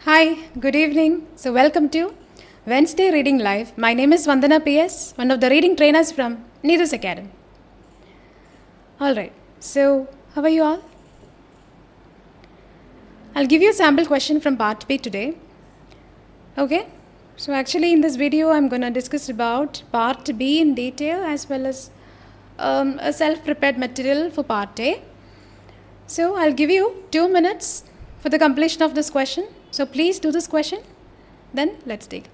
Hi, good evening. So, welcome to Wednesday Reading Live. My name is Vandana PS, one of the reading trainers from 𝐻𝐿𝐻 Academy. Alright, so how are you all? I'll give you a sample question from part B today. Okay, so actually in this video I'm going to discuss about part B in detail as well as a self-prepared material for part A. So, I'll give you 2 minutes for the completion of this question. So, please do this question, then let's take it.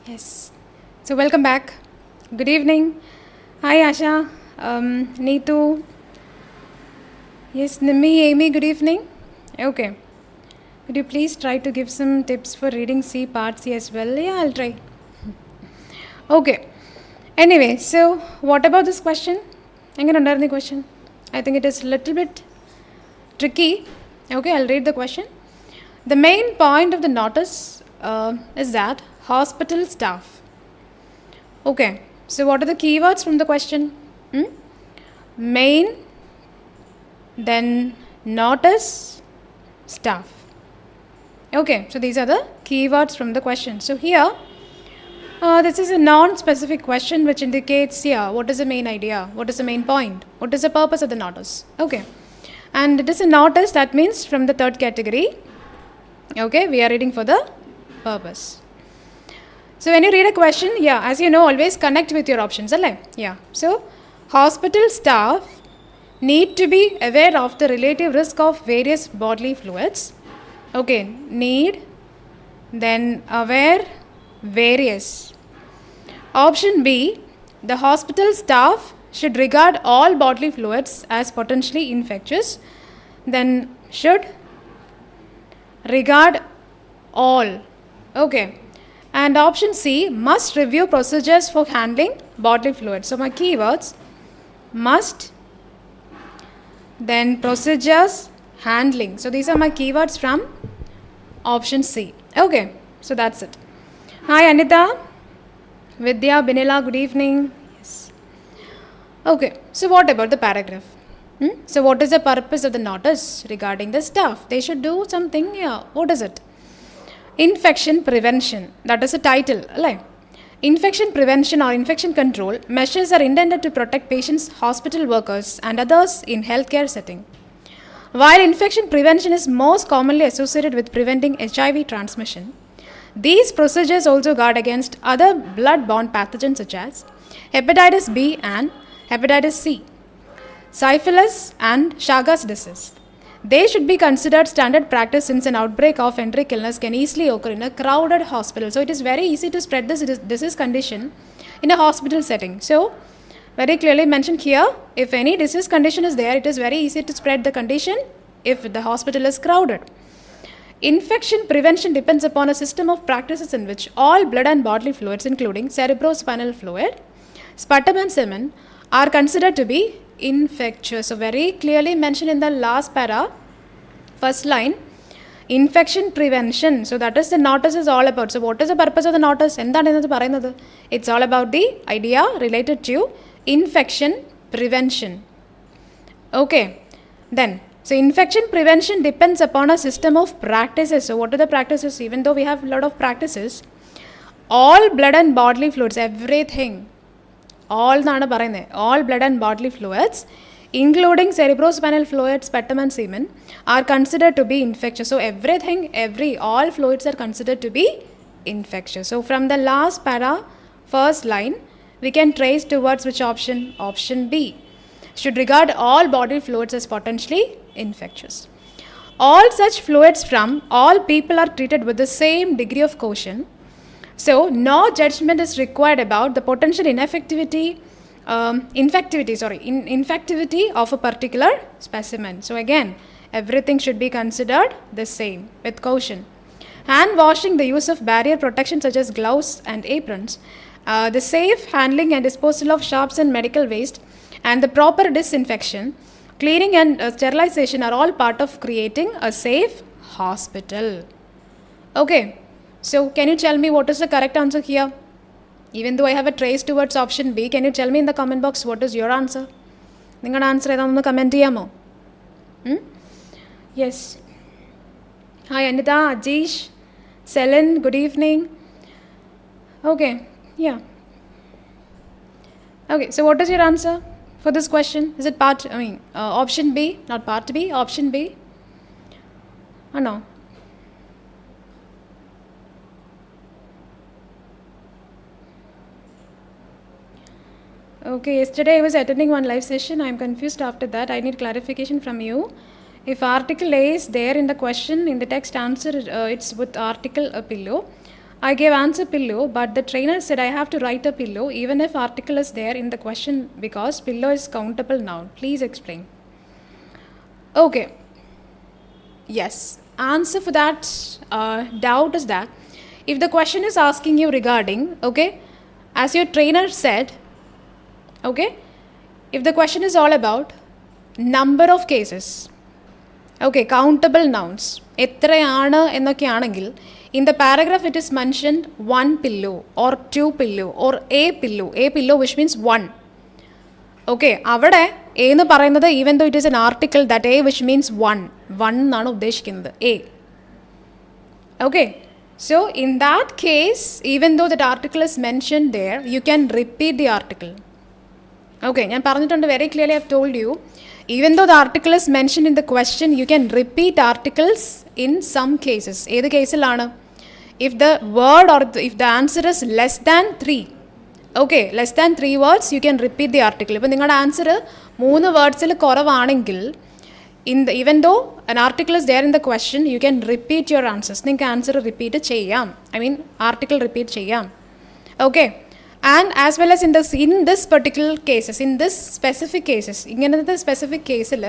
Yes. So, welcome back. Good evening. Hi, Asha, Neetu. Yes, Nimmi, Amy, good evening. Okay. Could you please try to give some tips for reading C, part C as well? Yeah, I'll try. Okay. Anyway, so what about this question? I'm going to learn the question. I think it is a little bit tricky. Okay, I'll read the question. The main point of the notice is that hospital staff. Okay, so what are the keywords from the question? Main, then notice, staff. Okay, so these are the keywords from the question. So here, this is a non-specific question which indicates here what is the main idea, what is the main point, what is the purpose of the notice. Okay, and it is a notice, that means from the third category. Okay, we are reading for the purpose. So when you read a question, yeah, as you know, always connect with your options. Yeah, so hospital staff need to be aware of the relative risk of various bodily fluids. Okay, need, then aware, various. Option B, the hospital staff should regard all bodily fluids as potentially infectious. Then should regard all. Okay. And option C, must review procedures for handling bodily fluids. So my keywords, must, then procedures, handling. So these are my keywords from option C. Okay, so that's it. Hi Anita, Vidya, Binila, good evening. Yes. Okay, so what about the paragraph? So what is the purpose of the notice regarding the staff? They should do something. Yeah, what is it? Infection prevention. That is the title. Right? Infection prevention or infection control measures are intended to protect patients, hospital workers and others in healthcare setting. While infection prevention is most commonly associated with preventing HIV transmission, these procedures also guard against other blood-borne pathogens such as hepatitis B and hepatitis C, syphilis and Chagas disease. They should be considered standard practice since an outbreak of enteric illness can easily occur in a crowded hospital. So it is very easy to spread this disease condition in a hospital setting. So very clearly mentioned here, if any disease condition is there, it is very easy to spread the condition if the hospital is crowded. Infection prevention depends upon a system of practices in which all blood and bodily fluids, including cerebrospinal fluid, sputum and semen, are considered to be infectious. So very clearly mentioned in the last para, first line, infection prevention. So that is the notice is all about. So what is the purpose of the notice? It's all about the idea related to infection prevention. Okay, then so infection prevention depends upon a system of practices. So what are the practices? Even though we have a lot of practices, all blood and bodily fluids, everything, all blood and bodily fluids, including cerebrospinal fluid, sputum and semen, are considered to be infectious. So all fluids are considered to be infectious. So from the last para, first line, we can trace towards which option? Option B. Should regard all bodily fluids as potentially infectious. All such fluids from all people are treated with the same degree of caution. So no judgment is required about the potential infectivity of a particular specimen. So again, everything should be considered the same with caution. Hand washing, the use of barrier protection such as gloves and aprons, the safe handling and disposal of sharps and medical waste, and the proper disinfection, cleaning and sterilization are all part of creating a safe hospital. Okay. So, can you tell me what is the correct answer here? Even though I have a trace towards option B, can you tell me in the comment box what is your answer? Ningal answer edamonu comment cheyamo. Yes. Hi Anita, Ajish, Selin, good evening. Okay, yeah. Okay, so what is your answer for this question? Is it option B, not part B, option B? Or no? Okay, yesterday I was attending one live session. I am confused after that. I need clarification from you. If article A is there in the question, in the text answer, it's with article a pillow. I gave answer pillow, but the trainer said I have to write a pillow even if article is there in the question because pillow is countable noun. Please explain. Okay. Yes. Answer for that doubt is that if the question is asking you regarding, okay, as your trainer said, okay, if the question is all about number of cases, okay, countable nouns, in the paragraph it is mentioned one pillow or two pillow or a pillow which means one. Okay, avade A nu parayunnathu even though it is an article that A which means one nanu uddeshikkunnathu A. Okay, so in that case, even though that article is mentioned there, you can repeat the article. Okay, I have very clearly I have told you, even though the article is mentioned in the question, you can repeat articles in some cases. If the word or if the answer is less than 3, okay, less than 3 words, you can repeat the article. If your answer 3 words, even though an article is there in the question, you can repeat your answers. നിങ്ങൾക്ക് answer repeat ചെയ്യാം. Article repeat ചെയ്യാം. Okay. And as well as in this particular cases, in this specific cases, ഇങ്ങനത്തെ specific കേസിൽ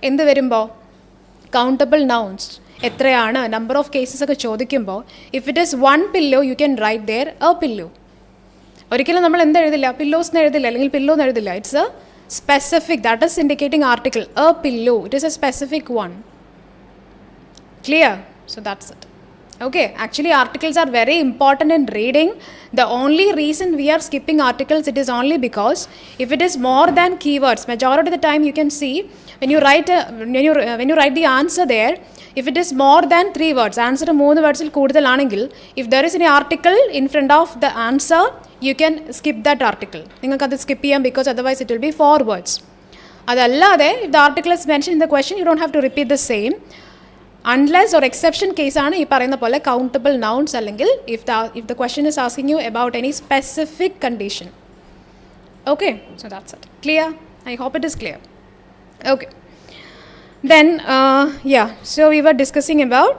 എന്ത് വരുമ്പോൾ countable nouns എത്രയാണ്, number of cases ഒക്കെ ചോദിക്കുമ്പോൾ, if it is 1 pillow, you can write there a pillow. ഒരിക്കലും നമ്മൾ എന്ത് എഴുതില്ല, പില്ലോസ് എന്ന് എഴുതില്ല, അല്ലെങ്കിൽ പില്ലോ എന്ന് എഴുതില്ല. It's a specific, that is indicating article, a pillow. It is a specific one. Clear? So that's it. Okay, actually articles are very important in reading. The only reason we are skipping articles, it is only because if it is more than keywords, majority of the time you can see when you write when you write the answer there, if it is more than 3 words, answer 3 words il kooduthalanengil, if there is any article in front of the answer, you can skip that article. നിങ്ങൾക്ക് അത് skip ചെയ്യാം, because otherwise it will be 4 words. അതല്ലാതെ if the article is mentioned in the question, you don't have to repeat the same. Unless or exception case ആണ് ഈ പറയുന്ന പോലെ countable nouns, അല്ലെങ്കിൽ if the question is asking you about any specific condition. Okay, so that's it. Clear? I hope it is clear. Okay. Then yeah, so we were discussing about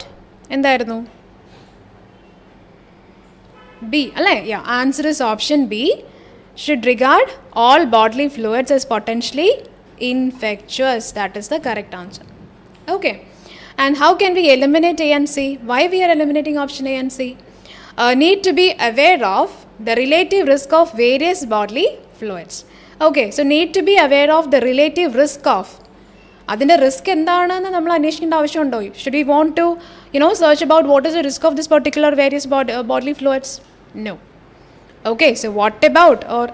എന്തായിരുന്നു, B, അല്ലേ? Yeah, answer is option B. Should regard all bodily fluids as potentially infectious. That is the correct answer. Okay. And how can we eliminate A and C? Why we are eliminating option A and C? Need to be aware of the relative risk of various bodily fluids. Okay, so need to be aware of the relative risk of. അതിൻ്റെ risk എന്താണെന്ന് നമ്മൾ അന്വേഷിക്കേണ്ട ആവശ്യമുണ്ടോ? Should we want to search about what is the risk of this particular various bodily fluids? No. Okay, so what about, or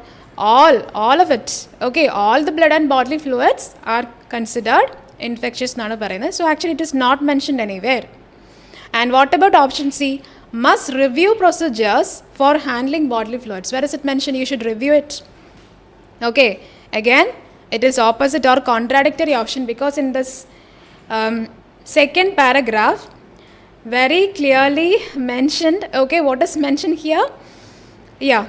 all of it? Okay, all the blood and bodily fluids are considered infectious എന്നാണ് പറയുന്നത്. So actually it is not mentioned anywhere. And what about option C? Must review procedures for handling bodily fluids. Where is it mentioned you should review it? Okay, again it is opposite or contradictory option, because in this second paragraph very clearly mentioned. Okay, what is mentioned here? Yeah,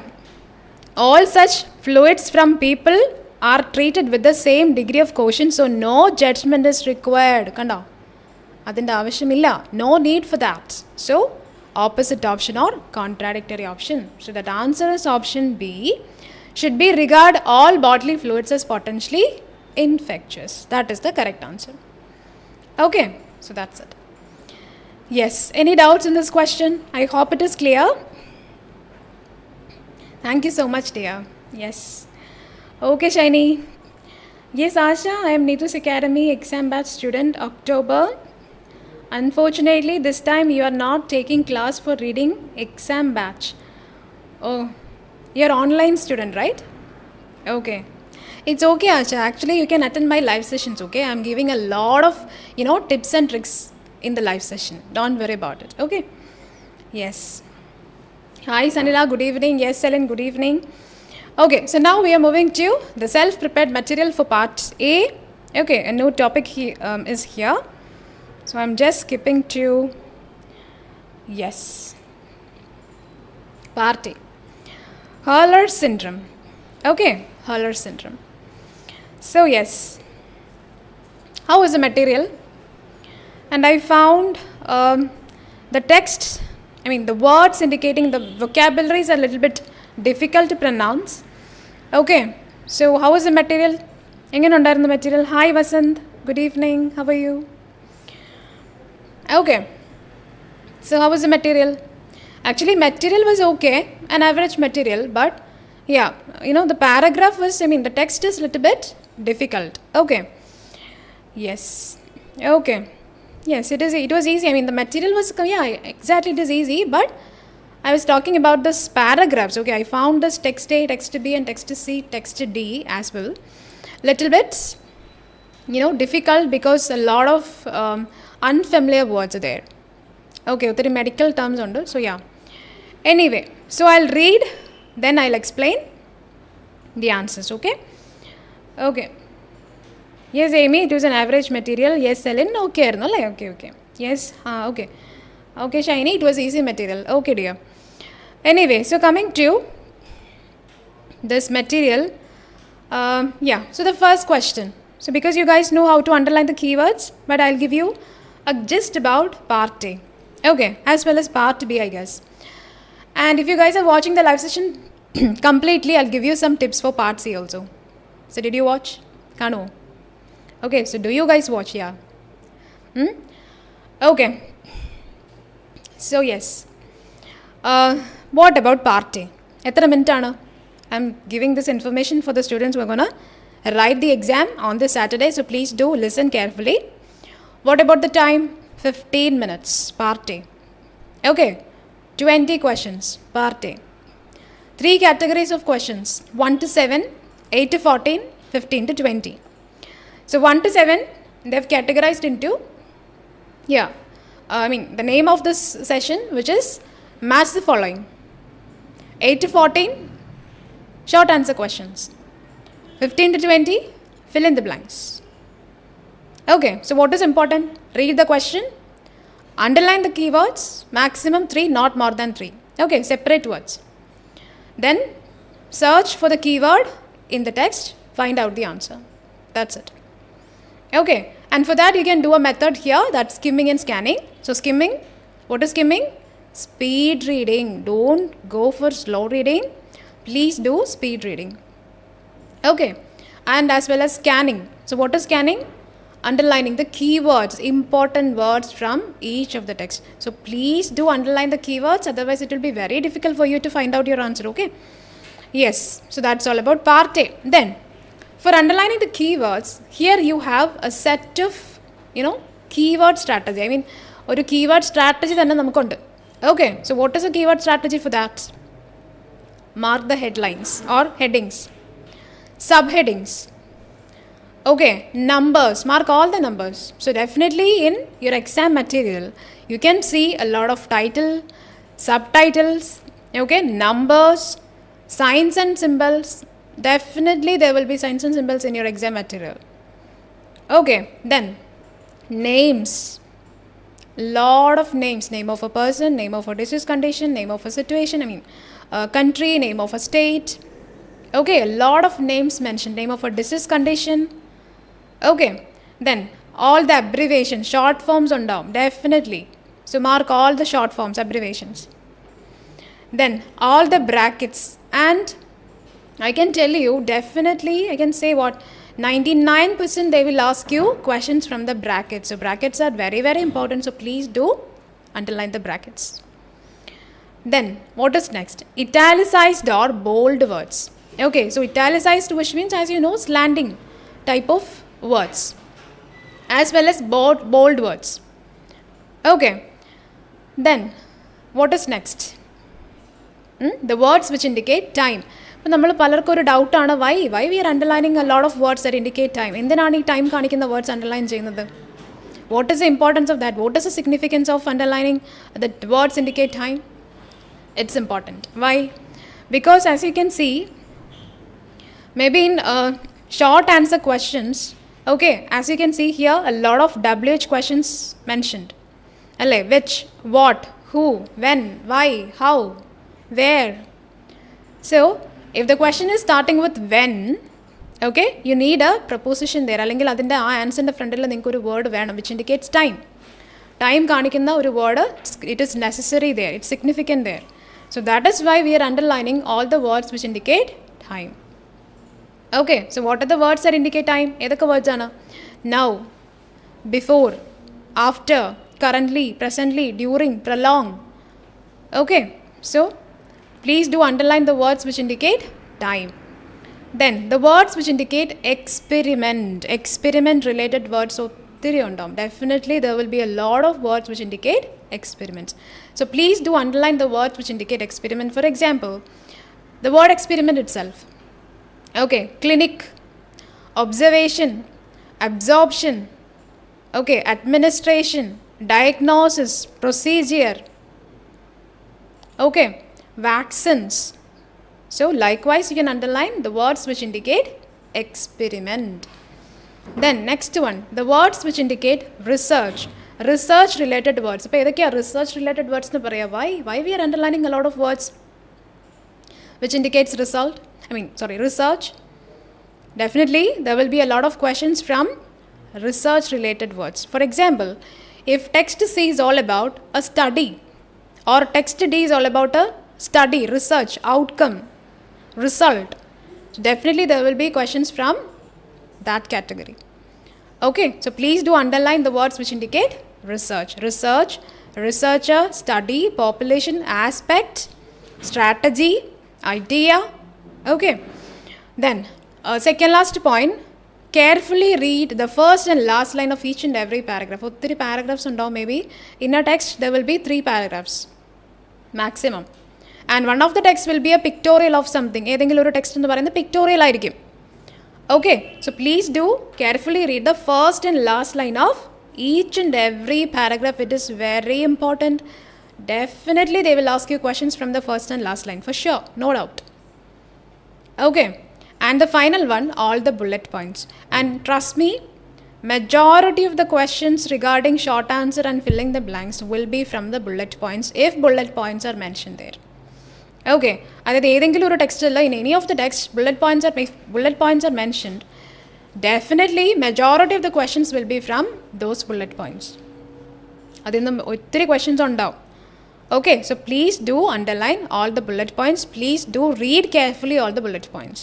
all such fluids from people are treated with the same degree of caution, so no judgment is required. Kanda adinte avashyamilla, no need for that. So opposite option or contradictory option. So that answer is option B. Should be regard all bodily fluids as potentially infectious. That is the correct answer. Okay, so that's it. Yes, any doubts in this question? I hope it is clear. Thank you so much, dear. Yes. Okay, Shiny. Yes, Asha, I am 𝐻𝐿 Academy exam batch student, October. Unfortunately, this time you are not taking class for reading exam batch. Oh, you are online student, right? Okay. It's okay, Asha. Actually, you can attend my live sessions, okay? I am giving a lot of, tips and tricks in the live session. Don't worry about it, okay? Yes. Hi, Sanila. Good evening. Yes, Ellen. Good evening. Okay, so now we are moving to the self-prepared material for part A. Okay, a new topic is here. So I'm just skipping to, yes, part A. Hurler syndrome. Okay, Hurler syndrome. So yes, how is the material? And I found the text, the words indicating the vocabularies are a little bit difficult to pronounce. Okay, so how is the material? എങ്ങനെ ഉണ്ടായിരുന്നു material? Hi Vasant, good evening, how are you? Okay, so how was the material? Actually material was okay, an average material, but yeah, the paragraph was, the text is a little bit difficult. Okay, yes, okay, yes, it was easy. The material was, yeah, exactly, it is easy, but I was talking about this paragraphs. Okay, I found this text A, text B and text C, text D as well. Little bit, difficult, because a lot of unfamiliar words are there. Okay, there are medical terms under. So yeah. Anyway, so I'll read, then I'll explain the answers. Okay. Okay. Yes, Amy, it was an average material. Yes, Ellen. Okay, no, okay. Yes. Okay. Okay, Shiny, it was easy material. Okay, dear. Anyway, so coming to this material, yeah, so the first question, So because you guys know how to underline the keywords, but I'll give you a gist about part A. Okay, as well as part B, I guess. And if you guys are watching the live session completely, I'll give you some tips for part C also. So did you watch? Kano. Okay, so do you guys watch? Yeah. Okay. So yes. What about part A? Ethra minute aanu? I'm giving this information for the students who are gonna write the exam on this Saturday. So please do listen carefully. What about the time? 15 minutes. Part A. Okay. 20 questions. Part A. 3 categories of questions. 1 to 7, 8 to 14, 15 to 20. So 1 to 7, they've categorized into, the name of this session, which is match the following. 8 to 14, short answer questions. 15 to 20, fill in the blanks. Okay, so what is important? Read the question, underline the keywords, maximum 3, not more than 3. Okay, separate words. Then search for the keyword in the text, find out the answer. That's it. Okay, and for that you can do a method here, that's skimming and scanning. So skimming, what is skimming? Speed reading. Don't go for slow reading. Please do speed reading. Okay, and as well as scanning. So what is scanning? Underlining the keywords, important words from each of the text. So please do underline the keywords, otherwise it will be very difficult for you to find out your answer. Okay, yes, so that's all about part A. Then for underlining the keywords, here you have a set of keyword strategy. I mean ഒരു keyword strategy തന്നെ നമുക്കുണ്ട്. Okay, so what is a keyword strategy for that? Mark the headlines or headings, subheadings. Okay, numbers, mark all the numbers. So definitely in your exam material, you can see a lot of title, subtitles, okay, numbers, signs and symbols. Definitely there will be signs and symbols in your exam material. Okay, then names, lot of names, name of a person, name of a disease condition, name of a situation, a country, name of a state. Okay, a lot of names mentioned, name of a disease condition. Okay, then all the abbreviations, short forms undavum, definitely. So mark all the short forms, abbreviations. Then all the brackets, and I can tell you definitely, I can say what, 99% they will ask you questions from the brackets. So brackets are very, very important. So please do underline the brackets. Then what is next? Italicized or bold words. Okay, so italicized, which means, as you know, slanting type of words, as well as bold words. Okay, then what is next? The words which indicate time. അപ്പോൾ നമ്മൾ പലർക്കും ഒരു ഡൗട്ടാണ് why we are underlining a lot of words that indicate time. എന്തിനാണ് ഈ time കാണിക്കുന്ന words underline ചെയ്യുന്നത്? What is the importance of that? What is the significance of underlining the words indicate time? It's important. Why? Because as you can see, maybe in short answer questions, okay, as you can see here, a lot of WH questions mentioned. Alle, which, what, who, when, why, how, where. So if the question is starting with when, okay, you need a preposition there. അല്ലെങ്കിൽ അതിൻ്റെ ആ ആൻസറിൻ്റെ ഫ്രണ്ടിൽ നിങ്ങൾക്ക് ഒരു word വേണം which indicates time. Time കാണിക്കുന്ന ഒരു word, it is necessary there, it's significant there. So that is why we are underlining all the words which indicate time. Okay, so what are the words that indicate time? ഏതൊക്കെ words ആണ്? Now, before, after, currently, presently, during, prolong. Okay, so please do underline the words which indicate time. Then the words which indicate experiment related words. So definitely there will be a lot of words which indicate experiments. So please do underline the words which indicate experiment. For example, the word experiment itself. Okay, clinic, observation, absorption, okay, administration, diagnosis, procedure, okay, vaccines. So likewise you can underline the words which indicate experiment. Then next one, the words which indicate research related words. അപ്പോൾ ഏതൊക്കെയാണ് research related words എന്ന് പറയാം? Why we are underlining a lot of words which indicates research? definitely there will be a lot of questions from research related words. For example, if text C is all about a study, or text D is all about a study, research, outcome, result, so definitely there will be questions from that category. Okay, so please do underline the words which indicate research. Research, researcher, study, population, aspect, strategy, idea. Okay, then second last point, carefully read the first and last line of each and every paragraph. 3 paragraphs undao, maybe in a text there will be 3 paragraphs maximum, and one of the text will be a pictorial of something. ഏതെങ്കിലും ഒരു text എന്ന് പറയുന്നത് pictorial ആയിരിക്കും. Okay, so please do carefully read the first and last line of each and every paragraph. It is very important. Definitely they will ask you questions from the first and last line for sure, no doubt. Okay, and the final one, all the bullet points. And trust me, majority of the questions regarding short answer and filling the blanks will be from the bullet points if bullet points are mentioned there. Okay, അതായത് ഏതെങ്കിലും ഒരു ടെക്സ്റ്റിൽ in any of the text bullet points are mentioned, definitely majority of the questions will be from those bullet points. അതിൽ നിന്ന് ഒത്തിരി questions ഉണ്ടാവും. Okay, so please do underline all the bullet points. Please do read carefully all the bullet points.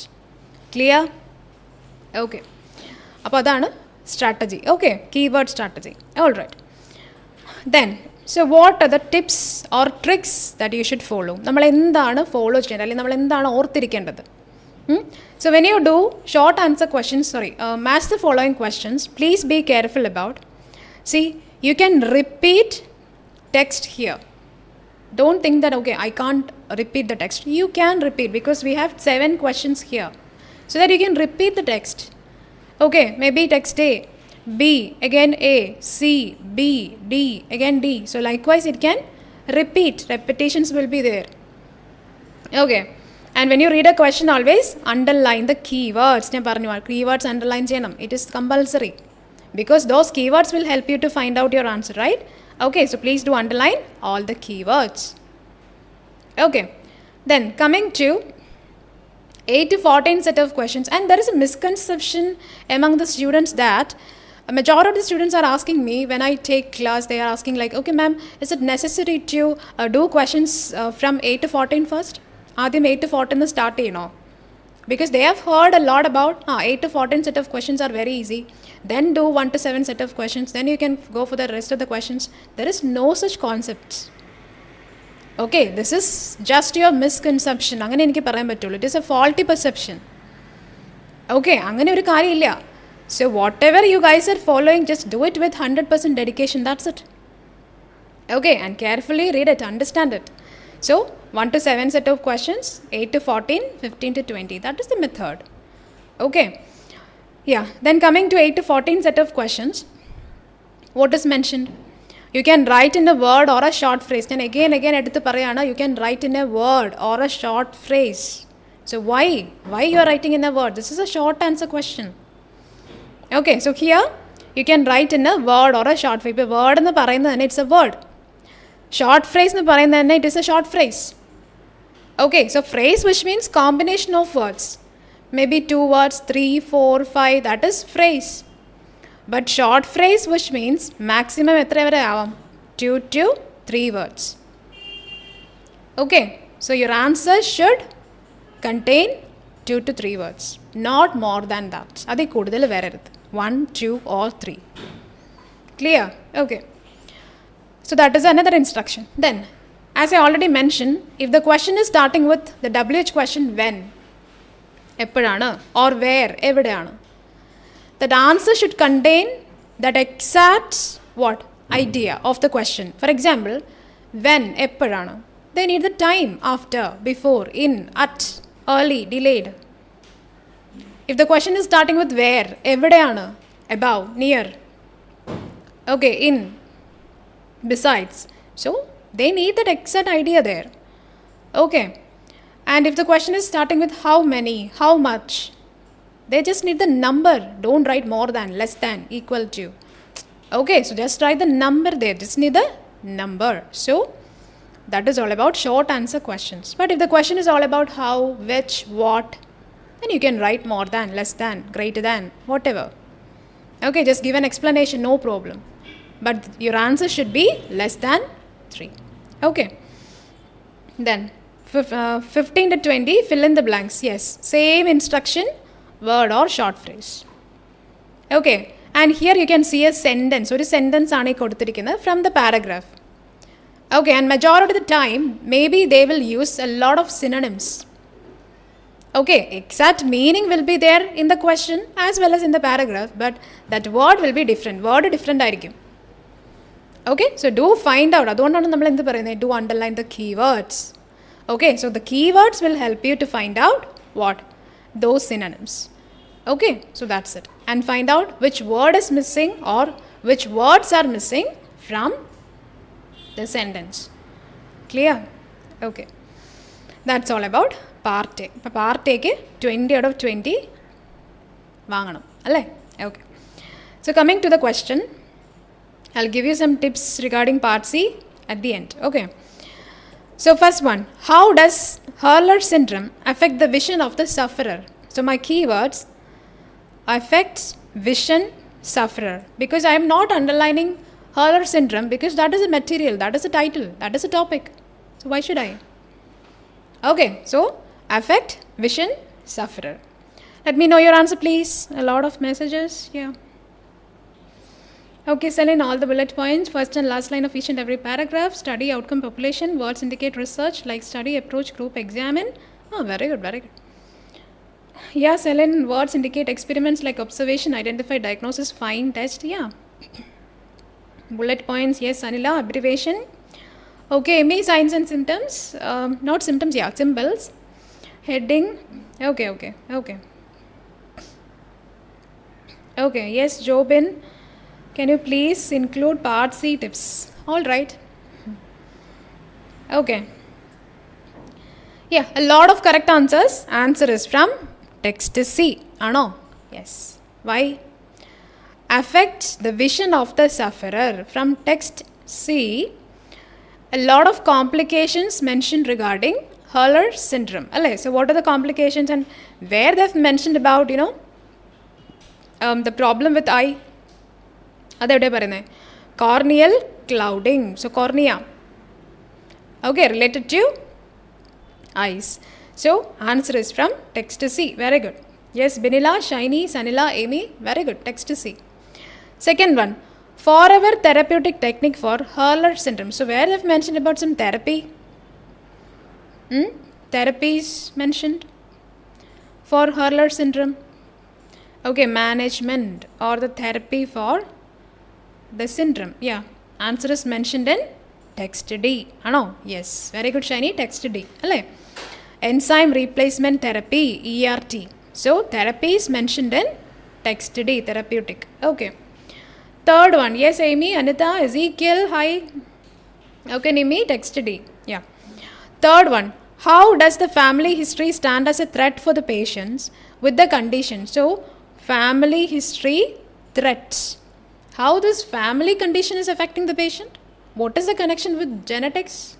Clear? Okay, അപ്പോൾ അതാണ് strategy. Okay, keyword strategy. All right. Then, so what are the tips or tricks that you should follow? നമ്മൾ എന്താണ് follow ചെയ്യേണ്ടത്, അല്ലെങ്കിൽ നമ്മൾ എന്താണ് ഓർത്തിരിക്കേണ്ടത്? So when you do short answer questions, match the following questions. Please be careful about. See, you can repeat text here. Don't think that, okay, I can't repeat the text. You can repeat because we have 7 questions here. So that you can repeat the text. Okay, maybe text A, B, again A, C, B, D, again D. So likewise it can repeat. Repetitions will be there. Okay. And when you read a question, always underline the keywords. Keywords underline cheyanam. It is compulsory. Because those keywords will help you to find out your answer, right? Okay, so please do underline all the keywords. Okay. Then coming to 8 to 14 set of questions, and there is a misconception among the students that a majority of the students are asking me when I take class, they are asking like, okay ma'am, is it necessary to do questions from 8 to 14 first? ആദ്യം 8 to 14 start ചെയ്യണോ? Because they have heard a lot about 8 to 14 set of questions are very easy, then do 1 to 7 set of questions, then you can go for the rest of the questions. There is no such concepts. Okay, this is just your misconception. അങ്ങനെ എനിക്ക് പറയാൻ പറ്റുള്ളൂ. It is a faulty perception. Okay, അങ്ങനെ ഒരു കാര്യമില്ല. So whatever you guys are following, just do it with 100% dedication. That's it. Okay, and carefully read it, understand it. So 1 to 7 set of questions, 8 to 14, 15 to 20. That is the method. Okay. Yeah, then coming to 8 to 14 set of questions, what is mentioned? You can write in a word or a short phrase. Then again eduthu parayana, you can write in a word or a short phrase. So why you are writing in a word? This is a short answer question. Okay, so here you can write in a word or a short phrase. If a word ennu parayunna, it's a word. Short phrase ennu parayunna, it is a short phrase. Okay, so phrase which means combination of words. Maybe 2 words, 3, 4, 5, that is phrase. But short phrase which means maximum എത്ര വരെ ആവാം? 2 to 3 words. Okay, so your answer should contain 2 to 3 words, not more than that. അതിൽ കൂടുതൽ വരരുത്. 1, 2 or 3. Clear? Okay. So that is another instruction. Then, as I already mentioned, if the question is starting with the WH question when, എപ്പോഴാണ്, or where, എവിടെയാണ്, that answer should contain that exact what idea of the question. For example, when, എപ്പോഴാണ്, they need the time, after, before, in, at, early, delayed. If the question is starting with where, എവിടെയാണ്, above, near, okay, in, besides, so they need that exact idea there. Okay, and if the question is starting with how many, how much, they just need the number. Don't write more than, less than, equal to. Okay, so just write the number there, just need the number. So that is all about short answer questions. But if the question is all about how, which, what, then you can write more than, less than, greater than, whatever. Okay, just give an explanation, no problem. But your answer should be less than 3. Okay. Then 15 to 20, fill in the blanks. Yes, same instruction, word or short phrase. Okay, and here you can see a sentence. Or a sentence from the paragraph. Okay, and majority of the time, maybe they will use a lot of synonyms. Okay, exact meaning will be there in the question as well as in the paragraph, but that word will be different. Word different ആയിരിക്കും. Okay, so do find out. അതുകൊണ്ടാണ് നമ്മൾ എന്ത് പറയുന്നത്? Do underline the keywords. Okay, so the keywords will help you to find out what? Those synonyms. Okay, so that's it. And find out which word is missing or which words are missing from the sentence. Clear? Okay. That's all about part A. Part A 20 out of 20 വാങ്ങണം അല്ലേ? Okay. So coming to the question, I'll give you some tips regarding part C at the end. Okay. So first one, how does Hurler syndrome affect the vision of the sufferer? So my keywords, affects vision sufferer, because I am not underlining Hurler syndrome because that is a material, that is a title, that is a topic. So why should I? Okay, so affect vision sufferer. Let me know your answer please. A lot of messages. Yeah. Okay, Celine, all the bullet points, first and last line of each and every paragraph, study, outcome, population, words indicate research, like study, approach, group, examine. Oh, very good, very good. Yeah, Celine, words indicate experiments like observation, identify, diagnosis, find, test. Yeah. Bullet points, yes, Anila, abbreviation. Okay, me, signs and symptoms. Not symptoms, yeah, symbols. Heading. Okay. Okay, yes, Jobin. Can you please include part C tips? All right. Okay. Yeah, a lot of correct answers. Answer is from text C. Ano? Yes. Why? Affects the vision of the sufferer. From text C, a lot of complications mentioned regarding Hurler syndrome. So what are the complications and where they've mentioned about, the problem with eye? അതെവിടെ പറയുന്നത്? Corneal clouding. So cornea. Okay, related to eyes. So answer is from text C. Very good. Yes, Binila, Shiny, Sanila, Amy. Very good. Text C. Second one, forever therapeutic technique for Hurler syndrome. So where they've mentioned about some therapy? Therapy is mentioned for Hurler syndrome. Okay, management or the therapy for the syndrome. Yeah, answer is mentioned in text D. Ano? Yes, very good, Shiny. Text D. Enzyme replacement therapy, ERT. So therapy is mentioned in text D, therapeutic. Okay. Third one, yes, Amy, Anita, Ezekiel, hi. Okay, Nimi, text D. Yeah. Third one, how does the family history stand as a threat for the patients with the condition? So family history threats. How this family condition is affecting the patient? What is the connection with genetics?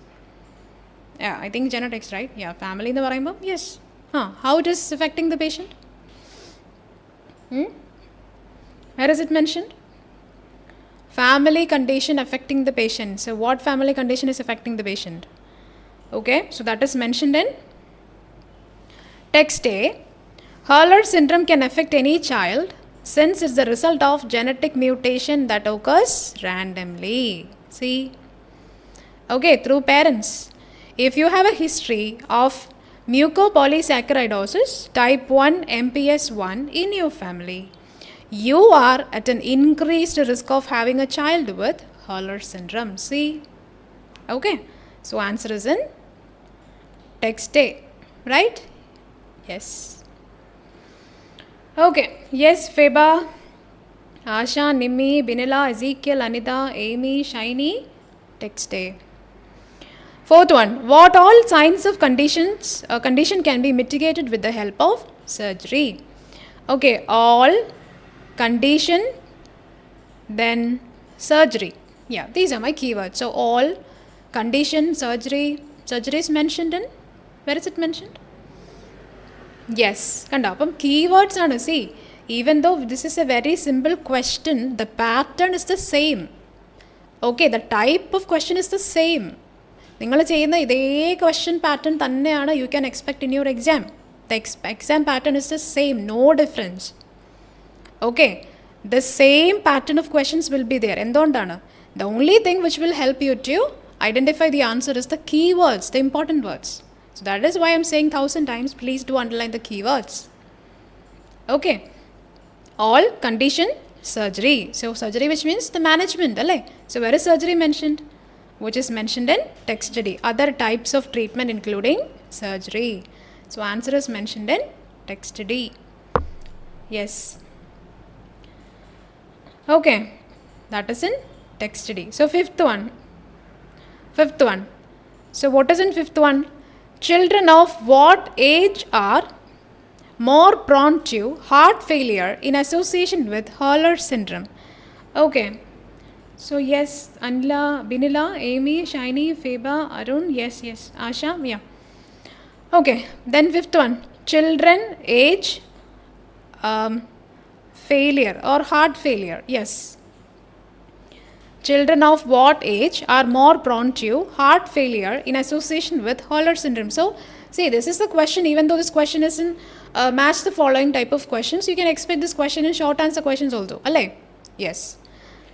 Yeah, I think genetics, right? Yeah, family in the varayumbo. Yes. How it is affecting the patient? Where is it mentioned? Family condition affecting the patient. So what family condition is affecting the patient? Okay, so that is mentioned in text A. Hurler syndrome can affect any child since it's the result of genetic mutation that occurs randomly. See? Okay, through parents. If you have a history of mucopolysaccharidosis type 1 MPS 1 in your family, you are at an increased risk of having a child with Hurler syndrome. See? Okay, so answer is in text A, right? Yes. Okay, yes, Feba, Asha, Nimi, Binila, Ezekiel, Anita, Amy, Shiny, text A. Fourth one, what all signs of condition can be mitigated with the help of surgery? Okay, all, condition, then surgery. Yeah, these are my keywords. So all, condition, surgery. Surgery is mentioned in, where is it mentioned? Yes. Keywords are, see, even though this is a very simple question, the pattern is the same. Okay, the type of question is the same. നിങ്ങൾ ചെയ്യുന്ന ഇതേ question pattern തന്നെയാണ് you can expect in your exam. The exam pattern is the same, no difference. Okay, the same pattern of questions will be there. എന്തുകൊണ്ടാണ്? The only thing which will help you to identify the answer is the keywords, the important words. So that is why I am saying 1000 times, please do underline the keywords. Okay, all condition surgery. So surgery, which means the management. So where is surgery mentioned? Which is mentioned in text D. Other types of treatment including surgery. So answer is mentioned in text D. Yes. Okay, that is in text D. So fifth one. So what is in fifth one? Children of what age are more prone to heart failure in association with Hurler syndrome? Okay. So yes, Anila, Binila, Amy, Shiny, Feba, Arun, yes, Asha, yeah. Okay, then fifth one, children age failure or heart failure, yes. Children of what age are more prone to heart failure in association with Hurler syndrome? So, see, this is the question. Even though this question isn't match the following type of questions, you can expect this question in short answer questions also. Yes.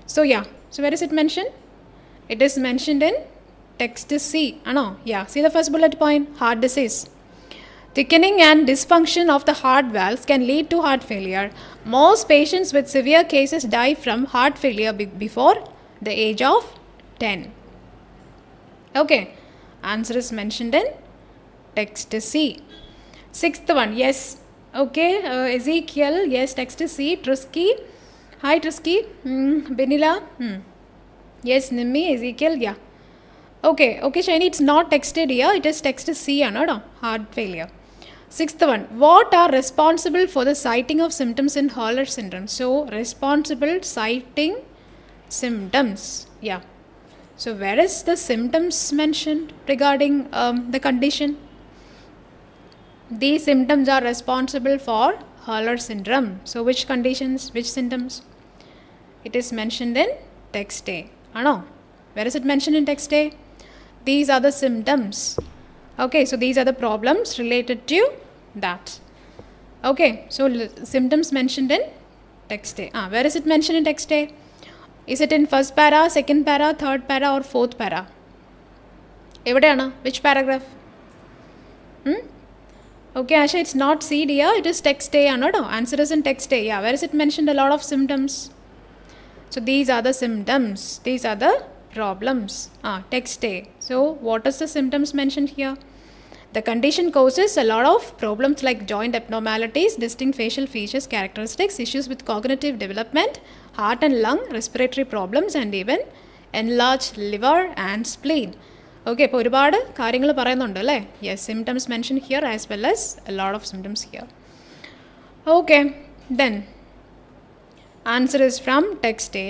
So, yeah. So, where is it mentioned? It is mentioned in text C. Yeah. See the first bullet point, heart disease. Thickening and dysfunction of the heart valves can lead to heart failure. Most patients with severe cases die from heart failure before the age of 10. Okay. Answer is mentioned in text C. Sixth one, yes. Okay. Ezekiel, yes, text C. Trisky. Hi Trisky. Benila. Yes, Nimmi, Ezekiel, yeah. Okay, Shiny, it's not texted here. It is text C, heart failure. Sixth one, what are responsible for the citing of symptoms in Hurler syndrome? So, responsible citing symptoms, yeah. So, where is the symptoms mentioned regarding the condition? These symptoms are responsible for Hurler syndrome. So, which conditions, which symptoms? It is mentioned in text A. Where is it mentioned in text A? These are the symptoms. Okay, so these are the problems related to that. Okay, so symptoms mentioned in text A. Where is it mentioned in text A? Is it in first para, second para, third para or fourth para? Which paragraph? Okay, Asha, it's not C here. It is text A. Answer is in text A. Yeah, where is it mentioned a lot of symptoms? So these are the symptoms. These are the problems. Text A. So what is the symptoms mentioned here? The condition causes a lot of problems like joint abnormalities, distinct facial features, characteristics, issues with cognitive development, heart and lung, respiratory problems, and even enlarged liver and spleen. Okay, ഇപ്പോൾ ഒരുപാട് കാര്യങ്ങൾ പറയുന്നുണ്ട് അല്ലേ? Yes, symptoms mentioned here as well as a lot of symptoms here. Okay, then answer is from text A.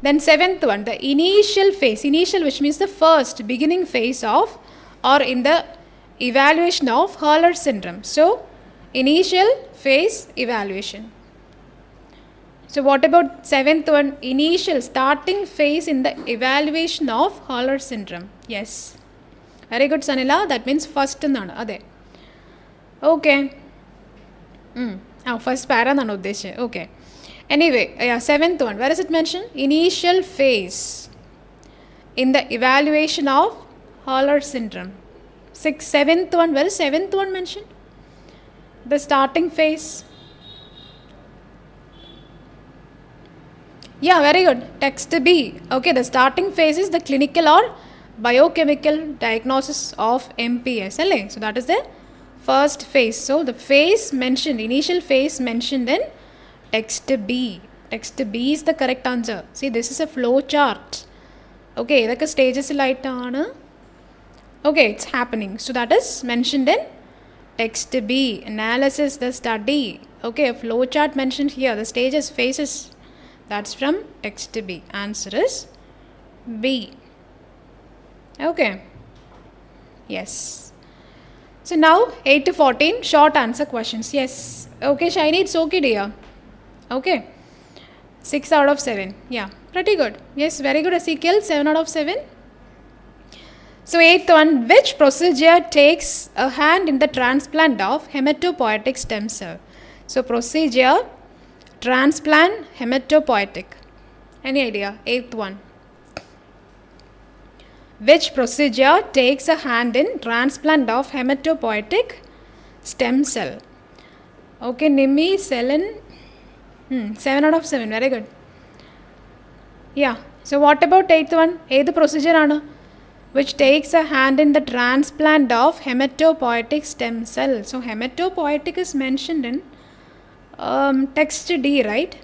Then seventh one, the initial phase. Initial, which means the first beginning phase of or in the evaluation of Hurler syndrome. So, initial phase evaluation. So, what about seventh one? Initial, starting phase in the evaluation of Hurler syndrome. Yes. Very good, Sanila. That means first. Okay. First para. Okay. Anyway, seventh one. Where is it mentioned? Initial phase in the evaluation of Hurler syndrome. Seventh one. Where is seventh one mentioned? The starting phase. Yeah, very good. Text B. Okay, the starting phase is the clinical or biochemical diagnosis of MPS. So that is the first phase. So the phase mentioned, initial phase mentioned in text B. Text B is the correct answer. See, this is a flow chart. Okay, the stages light on. Okay, it's happening. So that is mentioned in text B. Analysis, the study. Okay, a flow chart mentioned here. The stages, phases. That's from text B. Answer is B. Okay. Yes. So now 8 to 14 short answer questions. Yes. Okay, Shiny, it's okay, dear. Okay. 6 out of 7. Yeah, pretty good. Yes, very good, Ezekiel. 7 out of 7. So 8th one, which procedure takes a hand in the transplant of hematopoietic stem cell? So procedure, transplant, hematopoietic. Any idea? 8th one. Which procedure takes a hand in transplant of hematopoietic stem cell? Okay, Nimi, Selin. 7 out of 7. Very good. Yeah. So what about 8th one? 8th procedure aanu, which takes a hand in the transplant of hematopoietic stem cell. So hematopoietic is mentioned in text D, right?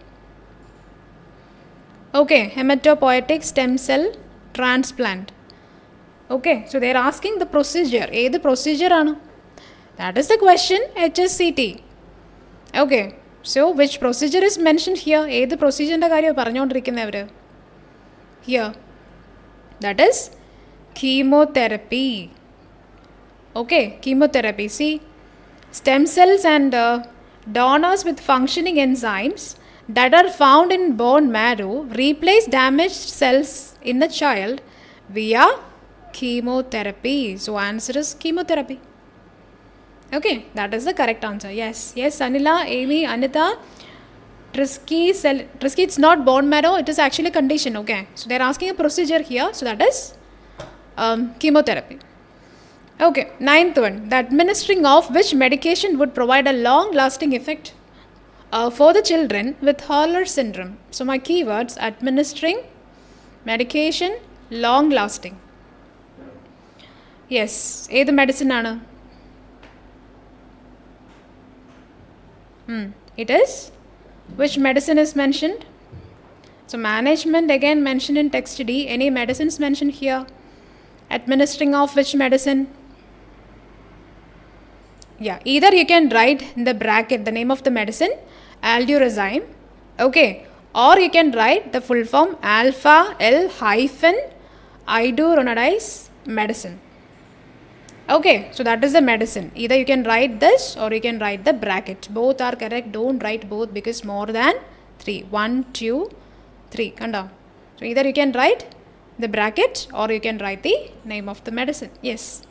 Okay, hematopoietic stem cell transplant. Okay, so they are asking the procedure. The procedure aanu? That is the question. HSCT. Okay, so which procedure is mentioned here? The procedure ന്റെ കാര്യം പറഞ്ഞുകൊണ്ടിരിക്കുന്നവര് here. That is chemotherapy. Okay, chemotherapy. See, stem cells and donors with functioning enzymes that are found in bone marrow replace damaged cells in the child via chemotherapy. So answer is chemotherapy. Okay, that is the correct answer. Yes, yes, Anila, Amy, Anita, Trisky, it's not bone marrow, it is actually a condition. Okay, so they are asking a procedure here, so that is chemotherapy. Okay, 9th one, the administering of which medication would provide a long lasting effect for the children with Hurler syndrome? So my keywords, administering, medication, long lasting. Yes, the medicine aanu? It is, which medicine is mentioned? So management again mentioned in text D. Any medicines mentioned here? Administering of which medicine? Yeah, either you can write in the bracket the name of the medicine, 𝐴𝐿-𝐷𝑢𝑟𝑎ZYME, okay, or you can write the full form alpha-L-iduronidase medicine. Okay, so that is the medicine. Either you can write this or you can write the bracket. Both are correct. Don't write both because more than 3. 1, 2, 3. Kanda. So either you can write the bracket or you can write the name of the medicine. Yes.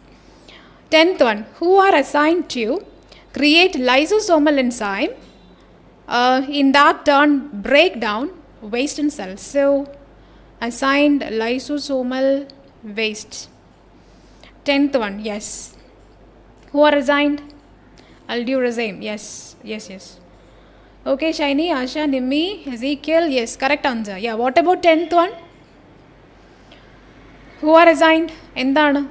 10th one. Who are assigned to create lysosomal enzyme in that turn break down waste in cells? So assigned lysosomal waste. 10th one, yes. Who are assigned? 𝐴𝐿-𝐷𝑢𝑟𝑎ZYME. Yes, yes, yes. Okay, Shiny, Asha, Nimmi, Ezekiel. Yes, correct answer. Yeah, what about 10th one? Who are assigned? Endana?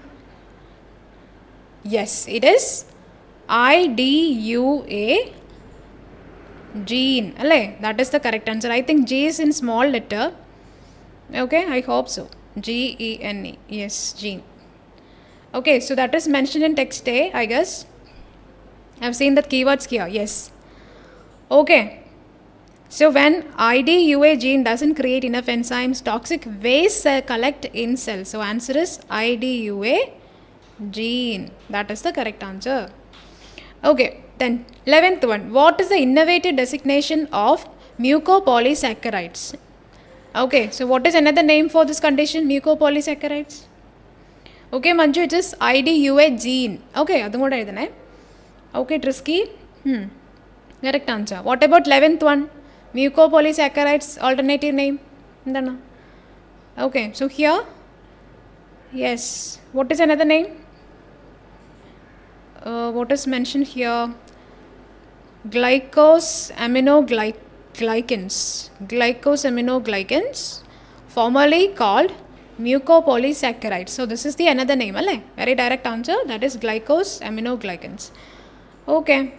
Yes, it is IDUA gene. That is the correct answer. I think G is in small letter. Okay, I hope so. GENE. Yes, gene. Okay, so that is mentioned in text A, I guess. I have seen that keywords here. Yes. Okay. So when IDUA gene doesn't create enough enzymes, toxic waste collect in cells. So answer is IDUA gene. That is the correct answer. Okay. Then 11th one. What is the innovative designation of mucopolysaccharides? Okay. So what is another name for this condition? Mucopolysaccharides. Okay, Manju, it is IDUA gene. Okay, that's what I said. Okay, Trisky. Correct answer. What about 11th one? Mucopolysaccharides, alternative name. Okay, so here, yes. What is another name? What is mentioned here? Glycosaminoglycans, formerly called mucopolysaccharides. So this is the another name, very direct answer. That is glycosaminoglycans. Okay.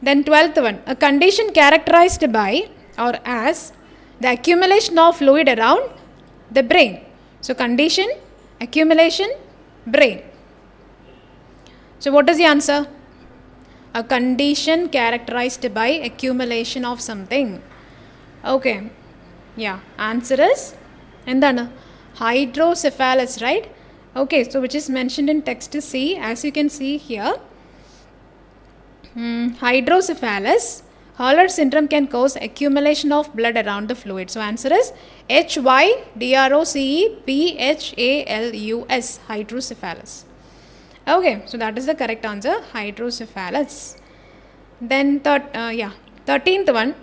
Then 12th one, a condition characterized by or as the accumulation of fluid around the brain. So condition, accumulation, brain. So what is the answer? A condition characterized by accumulation of something. Okay. Yeah. Answer is endana? Hydrocephalus, right? Okay, so which is mentioned in text C. As you can see here, hydrocephalus, Hurler syndrome can cause accumulation of blood around the fluid. So answer is HYDROCEPHALUS, hydrocephalus. Okay, so that is the correct answer, hydrocephalus. Then 13th one,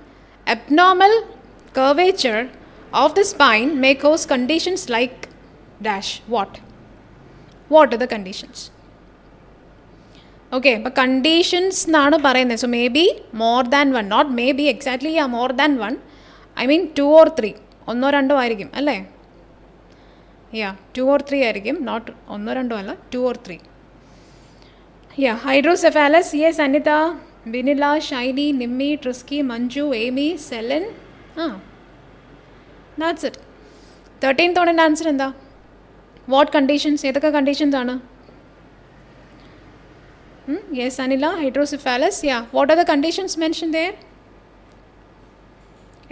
abnormal curvature of the spine may cause conditions like dash. What are the conditions? Okay, but conditions nanu parayunne. So maybe more than one, not maybe exactly, yeah, more than one. I mean 2 or 3. ഒന്നോ രണ്ടോ ആയിരിക്കും അല്ലേ? Yeah, 2 or 3 ആയിരിക്കും, not ഒന്നോ രണ്ടോ അല്ല, 2 or 3. Yeah, hydrocephalus, yes, Anita, Vinila, Shiny, Nimmi, Trisky, Manju, Amy, Selen. That's it. 13th one answer എന്താ? What conditions? ഏതൊക്കെ conditions ആണ്? Yes, Anila, hydrocephalus. Yeah, what are the conditions mentioned there?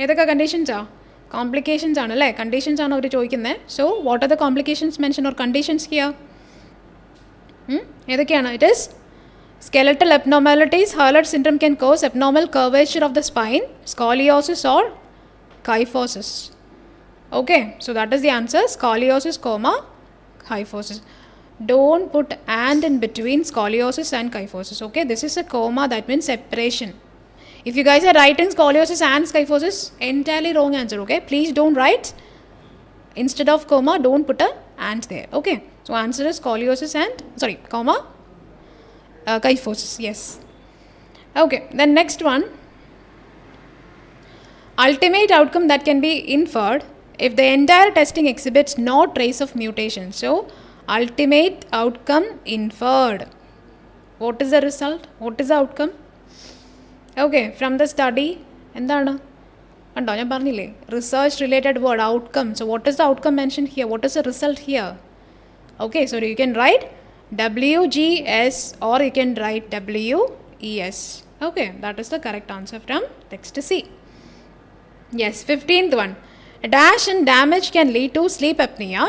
ഏതൊക്കെ conditions are? Complications ആണ് അല്ലേ? Conditions ആണ് അവർ ചോദിക്കുന്നത്. So, what are the complications mentioned or conditions here? ഏതൊക്കെയാണ്? It is skeletal abnormalities. Hurler syndrome can cause abnormal curvature of the spine, scoliosis or kyphosis. Okay, so that is the answer, scoliosis, kyphosis. Don't put and in between scoliosis and kyphosis. Okay, this is a comma, that means separation. If you guys are writing scoliosis and kyphosis, entirely wrong answer. Okay, please don't write instead of comma, don't put a and there. Okay, so answer is scoliosis and comma kyphosis. Yes. Okay, then next one, ultimate outcome that can be inferred if the entire testing exhibits no trace of mutation. So ultimate outcome inferred. What is the result? What is the outcome? Okay, from the study, എന്താണ് കണ്ടോ ഞാൻ പറഞ്ഞില്ലേ, research related word outcome. So what is the outcome mentioned here? What is the result here? Okay, so you can write WGS or you can write WES. Okay, that is the correct answer from text C. Yes, 15th one, a dash and damage can lead to sleep apnea,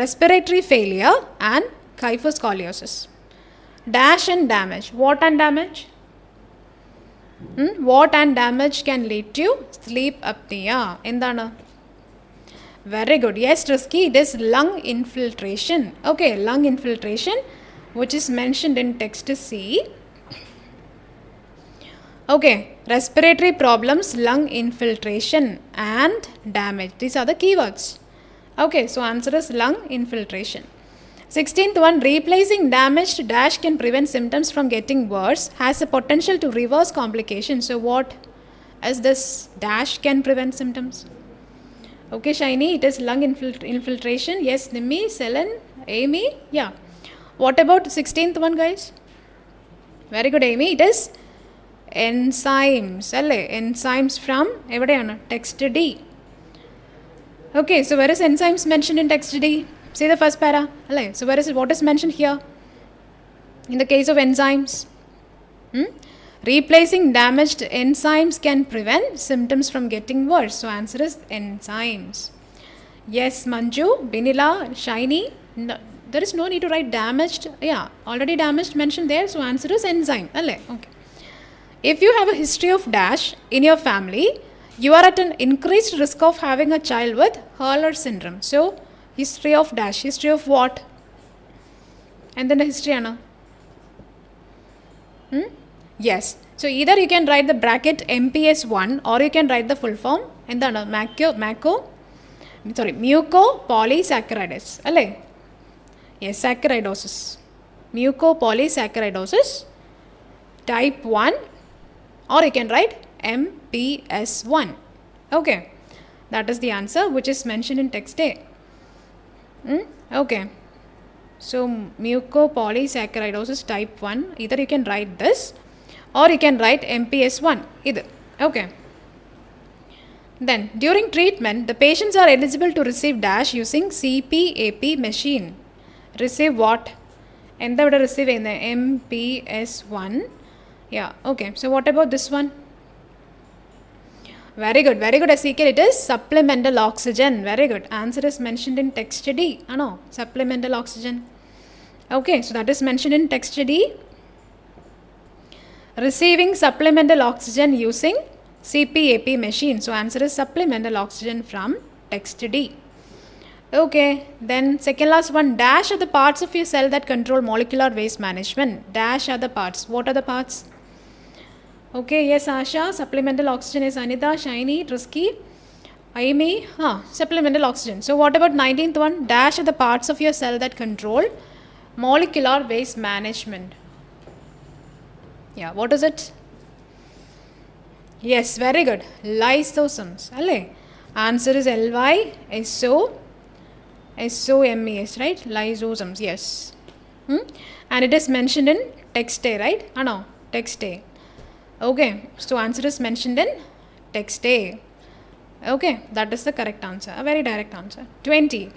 respiratory failure and kyphoscoliosis. Dash and damage. What and damage? What and damage can lead to sleep apnea? Endana? Very good. Yes, Trisky, it is lung infiltration. Okay, lung infiltration, which is mentioned in text C. Okay, respiratory problems, lung infiltration and damage. These are the keywords. Okay, so answer is lung infiltration. 16th one, replacing damaged dash can prevent symptoms from getting worse, has the potential to reverse complications. So what is this dash can prevent symptoms? Okay, Shiny, it is lung infiltration. Yes, Nimmi, Selen, Amy. Yeah. What about 16th one, guys? Very good, Amy. It is enzymes. Enzymes from evideyana text D. Okay, so where is enzymes mentioned in text D? See the first para. So where is it? What is mentioned here? In the case of enzymes, replacing damaged enzymes can prevent symptoms from getting worse. So answer is enzymes. Yes, Manju, Binila, Shiny. No, there is no need to write damaged. Yeah, already damaged mentioned there. So answer is enzyme. Okay. If you have a history of dash in your family, you are at an increased risk of having a child with Hurler syndrome. So history of dash. History of what? And then the history, Anna. Yes. So either you can write the bracket MPS1 or you can write the full form. And then mucopolysaccharidosis. Yes, saccharidosis. Mucopolysaccharidosis type 1, or you can write MPS1. Okay. That is the answer which is mentioned in text A. Okay. So mucopolysaccharidosis type 1, either you can write this or you can write MPS1. Either. Okay. Then during treatment, the patients are eligible to receive dash using CPAP machine. Receive what? And they would receive in the MPS1. Yeah. Okay. So what about this one? Very good, Ezekiel. It is supplemental oxygen. Very good. Answer is mentioned in text D. No, supplemental oxygen. Okay, so that is mentioned in text D. receiving supplemental oxygen using CPAP machine. So answer is supplemental oxygen from text D. Okay, then second last one, dash are the parts of your cell that control molecular waste management. Dash are the parts. What are the parts? Okay, yes, Asha, supplemental oxygen is Anita, Shiny, Trisky, Amy, supplemental oxygen. So what about 19th one? Dash are the parts of your cell that control molecular waste management. Yeah, what is it? Yes, very good. Lysosomes. Answer is LYSOSOMES, right? Lysosomes, yes. And it is mentioned in text A, right? No, text A. Okay, so answer is mentioned in text A. Okay, that is the correct answer. A very direct answer. 20.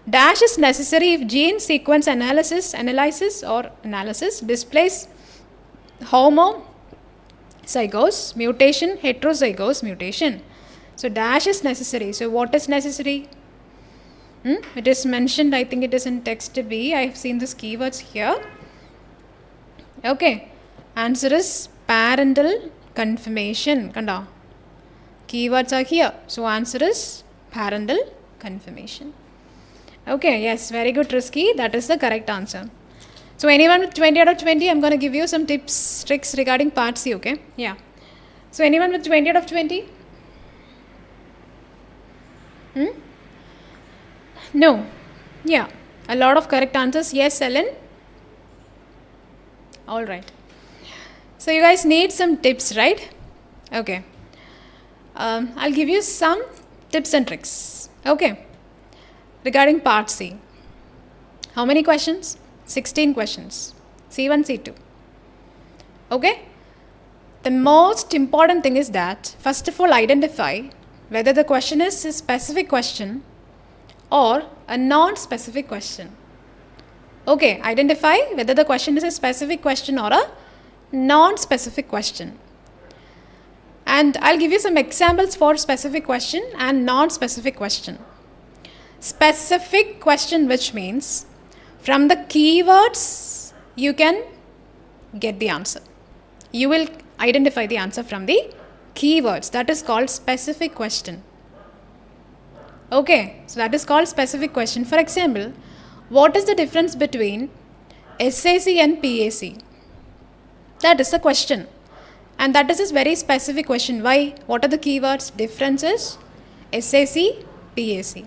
Dash is necessary if gene sequence analysis displays homozygous mutation, heterozygous mutation. So dash is necessary. So what is necessary? It is mentioned, I think it is in text B. I have seen these keywords here. Okay, answer is parental confirmation. Kanda. Keywords are here. So answer is parental confirmation. Okay, yes, very good, Risky. That is the correct answer. So anyone with 20 out of 20, I'm going to give you some tips, tricks regarding part C, okay? Yeah. So anyone with 20 out of 20? No. Yeah. A lot of correct answers. Yes, Ellen? All right. So you guys need some tips, right? Okay. I'll give you some tips and tricks. Okay. Regarding part C. How many questions? 16 questions. C1, C2. Okay. The most important thing is that, first of all, identify whether the question is a specific question or a non-specific question. Okay, identify whether the question is a specific question or a non-specific question. And I'll give you some examples for specific question and non-specific question. Specific question, which means from the keywords you can get the answer. You will identify the answer from the keywords. That is called specific question. Okay, so that is called specific question. For example, what is the difference between SAC and PAC? That is the question. And that is a very specific question. Why? What are the keywords? Difference is SAC, PAC.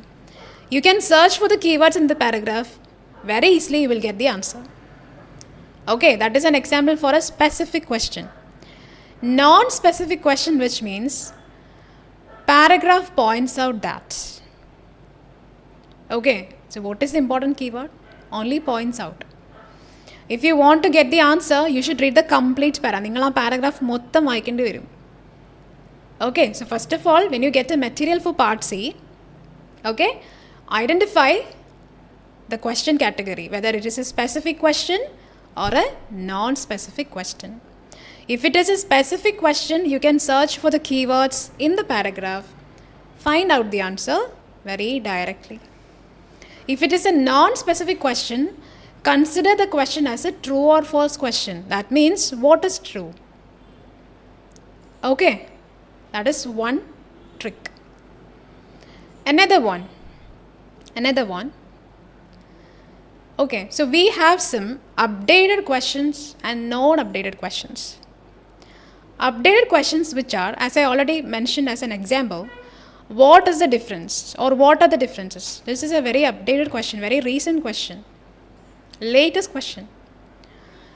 You can search for the keywords in the paragraph. Very easily you will get the answer. Okay, that is an example for a specific question. Non-specific question, which means paragraph points out that. Okay, so what is the important keyword? Only points out. If you want to get the answer, you should read the complete paragraph. Okay, so first of all, when you get a material for part C, okay, identify the question category, whether it is a specific question or a non-specific question. If it is a specific question, you can search for the keywords in the paragraph, find out the answer very directly. If it is a non-specific question, consider the question as a true or false question. That means, what is true? Okay, that is one trick. Another one. Okay, so we have some updated questions and non-updated questions. Updated questions, which are, as I already mentioned as an example, what is the difference or what are the differences? This is a very updated question, very recent question, latest question.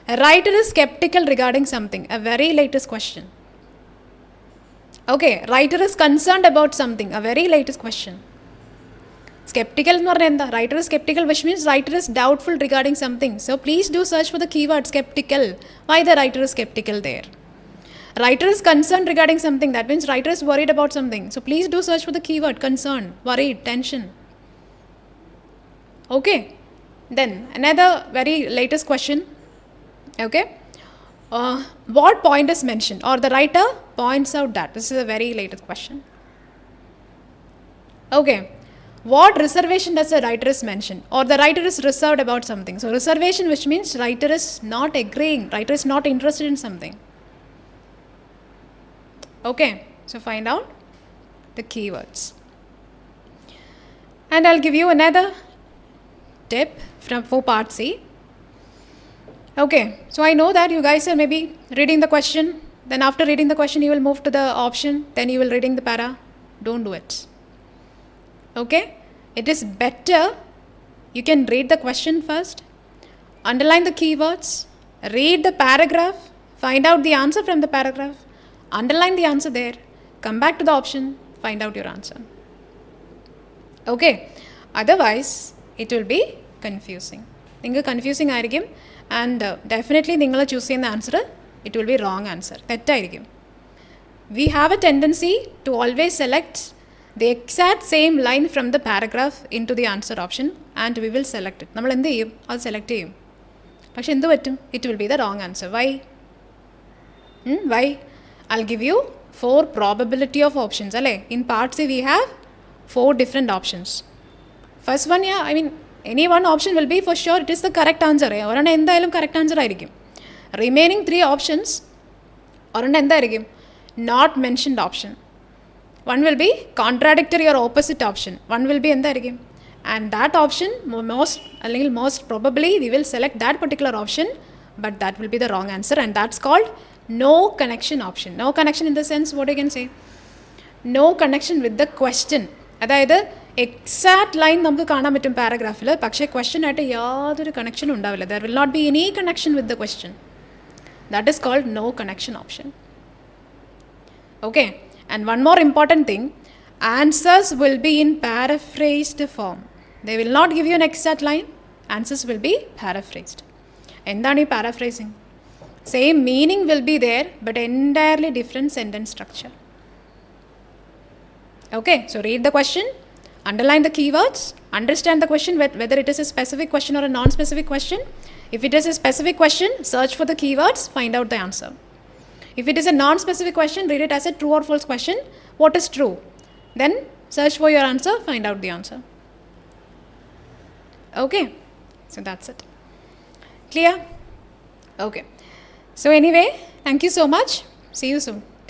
A writer is skeptical regarding something, a very latest question. Okay, writer is concerned about something, a very latest question. Skeptical എന്ന് പറഞ്ഞാൽ എന്താ? Writer is skeptical, which means writer is doubtful regarding something. So please do search for the keyword skeptical. Why the writer is skeptical there? Writer is concerned regarding something. That means writer is worried about something. So please do search for the keyword concern, worried, tension. Okay. Then another very latest question. Okay. What point is mentioned? Or the writer points out that. This is a very latest question. Okay. What reservation does the writer is mention? Or the writer is reserved about something. So reservation, which means writer is not agreeing. Writer is not interested in something. Okay, so find out the keywords. And I'll give you another tip for part C. Okay, so I know that you guys are maybe reading the question, then after reading the question you will move to the option, then you will reading the para. Don't do it. Okay, it is better you can read the question first, underline the keywords, read the paragraph, find out the answer from the paragraph, underline the answer there, come back to the option, find out your answer. Okay, otherwise it will be confusing. Confusing ആയിരിക്കും, and definitely നിങ്ങൾ choose ചെയ്യുന്ന answer, it will be wrong answer. തെറ്റായിരിക്കും. We have a tendency to always select the exact same line from the paragraph into the answer option, and we will select it. നമ്മൾ എന്ത് ചെയ്യും? അത് select ചെയ്യും. പക്ഷെ എന്ത് പറ്റും? It will be the wrong answer. Why? Why? I'll give you 4 probability of options. In part C we have 4 different options. First one, any one option will be for sure it is the correct answer. ഒരെണ്ണം എന്തായാലും correct answer ആയിരിക്കും. Remaining 3 options, ഒരെണ്ണം എന്തായിരിക്കും? Not mentioned option. One will be contradictory or opposite option. One will be എന്തായിരിക്കും? And that option, most probably we will select that particular option, but that will be the wrong answer, and that's called no connection option. No connection in the sense, what you can say? No connection with the question. അതായത് exact line നമുക്ക് കാണാൻ പറ്റും പാരഗ്രാഫിൽ, പക്ഷേ question ആയിട്ട് യാതൊരു കണക്ഷനും ഉണ്ടാവില്ല. There will not be any connection with the question. That is called no connection option. Okay, and one more important thing, answers will be in paraphrased form. They will not give you an exact line. Answers will be paraphrased. എന്താണ് ഈ paraphrasing? Same meaning will be there, but entirely different sentence structure. Okay, so read the question, underline the keywords, understand the question, whether it is a specific question or a non-specific question. If it is a specific question, search for the keywords, find out the answer. If it is a non-specific question, read it as a true or false question. What is true? Then search for your answer, find out the answer. Okay, so that's it. Clear? Okay. So anyway, thank you so much. See you soon.